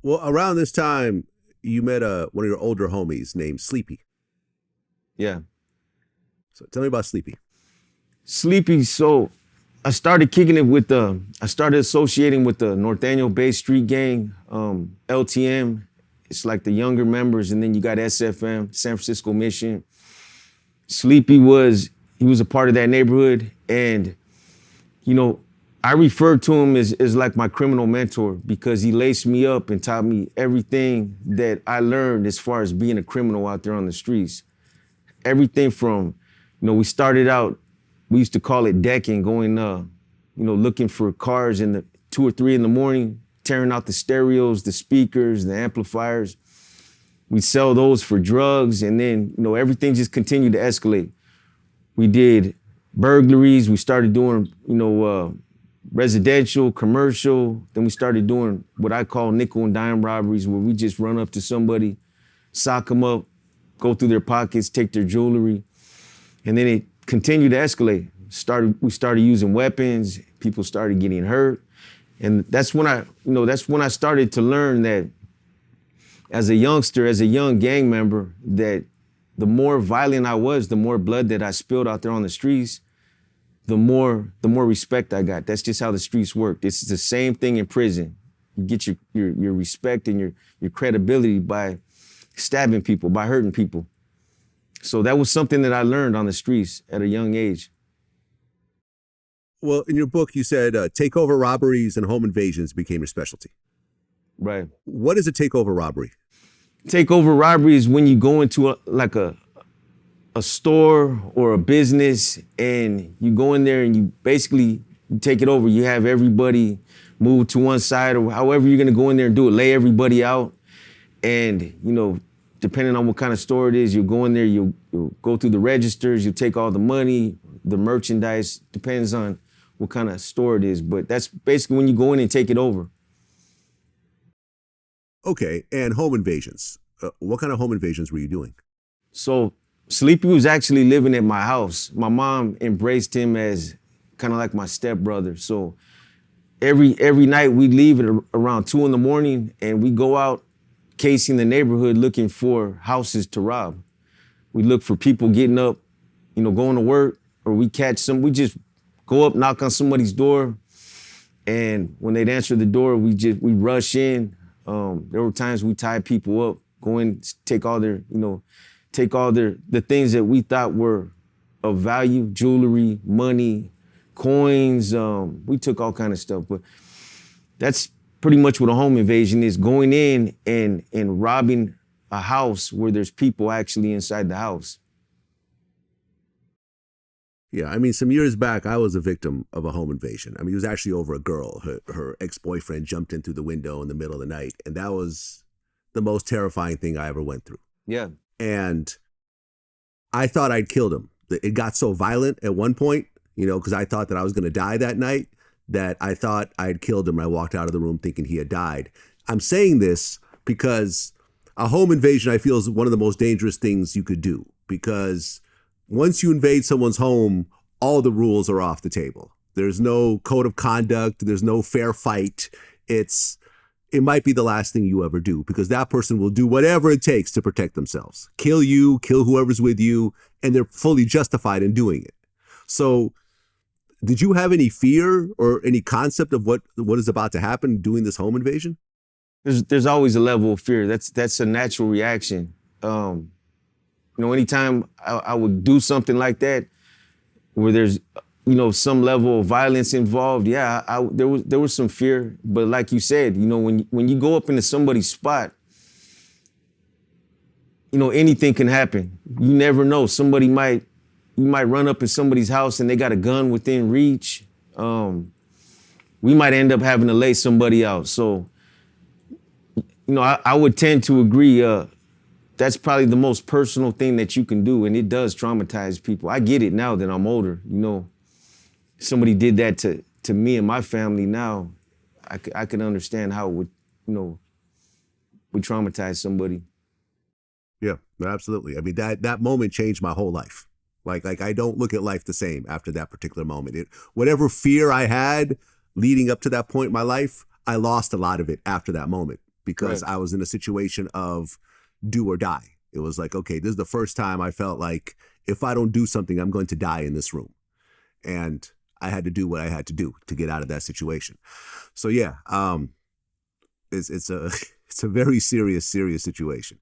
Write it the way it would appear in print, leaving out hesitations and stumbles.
Well, around this time, you met one of your older homies named Sleepy. Yeah. So tell me about Sleepy. Sleepy, so I started kicking it with I started associating with the Norteño-based street gang, LTM. It's like the younger members, and then you got SFM, San Francisco Mission. Sleepy he was a part of that neighborhood, and I refer to him as like my criminal mentor because he laced me up and taught me everything that I learned as far as being a criminal out there on the streets. Everything from, we started out, we used to call it decking, going, looking for cars in the 2 or 3 in the morning, tearing out the stereos, the speakers, the amplifiers. We'd sell those for drugs, and then, everything just continued to escalate. We did burglaries, we started doing, residential, commercial. Then we started doing what I call nickel and dime robberies, where we just run up to somebody, sock them up, go through their pockets, take their jewelry. And then it continued to escalate. We started using weapons, people started getting hurt. And that's when I started to learn that as a youngster, as a young gang member, that the more violent I was, the more blood that I spilled out there on the streets, the more respect I got. That's just how the streets work. It's the same thing in prison. You get your respect and your credibility by stabbing people, by hurting people. So that was something that I learned on the streets at a young age. Well, in your book, you said takeover robberies and home invasions became your specialty. Right. What is a takeover robbery? Takeover robbery is when you go into a store or a business and you go in there and you basically take it over. You have everybody move to one side, or however you're gonna go in there and do it, lay everybody out. And, depending on what kind of store it is, you'll go in there, you'll go through the registers, you'll take all the money, the merchandise, depends on what kind of store it is. But that's basically when you go in and take it over. Okay, and home invasions. What kind of home invasions were you doing? So Sleepy was actually living at my house. My mom embraced him as kind of like my stepbrother. So every night we'd leave at around 2 in the morning and we go out casing the neighborhood looking for houses to rob. We look for people getting up, going to work, or we just go up, knock on somebody's door, and when they'd answer the door, we rush in. There were times we tied people up, go in, take all the things that we thought were of value, jewelry, money, coins. We took all kind of stuff, but that's pretty much what a home invasion is, going in and robbing a house where there's people actually inside the house. Yeah, some years back, I was a victim of a home invasion. It was actually over a girl. Her ex-boyfriend jumped in through the window in the middle of the night, and that was the most terrifying thing I ever went through. Yeah. And I thought I'd killed him. It got so violent at one point, because I thought that I was going to die that night, that I thought I had killed him. I walked out of the room thinking he had died. I'm saying this because a home invasion, I feel, is one of the most dangerous things you could do, because once you invade someone's home, all the rules are off the table. There's no code of conduct. There's no fair fight. It might be the last thing you ever do, because that person will do whatever it takes to protect themselves. Kill you, kill whoever's with you, and they're fully justified in doing it. So did you have any fear or any concept of what is about to happen doing this home invasion? There's always a level of fear. That's a natural reaction. Anytime I would do something like that, where there's, some level of violence involved, there was some fear. But like you said, when you go up into somebody's spot, anything can happen. You never know. You might run up in somebody's house and they got a gun within reach. We might end up having to lay somebody out. So, I would tend to agree. That's probably the most personal thing that you can do, and it does traumatize people. I get it now that I'm older. Somebody did that to me and my family now. I can understand how it would, would traumatize somebody. Yeah, absolutely. That moment changed my whole life. Like I don't look at life the same after that particular moment. Whatever fear I had leading up to that point in my life, I lost a lot of it after that moment, because Right. I was in a situation of do or die. It was like, okay, this is the first time I felt like if I don't do something, I'm going to die in this room. And I had to do what I had to do to get out of that situation. So yeah, it's a it's a very serious situation.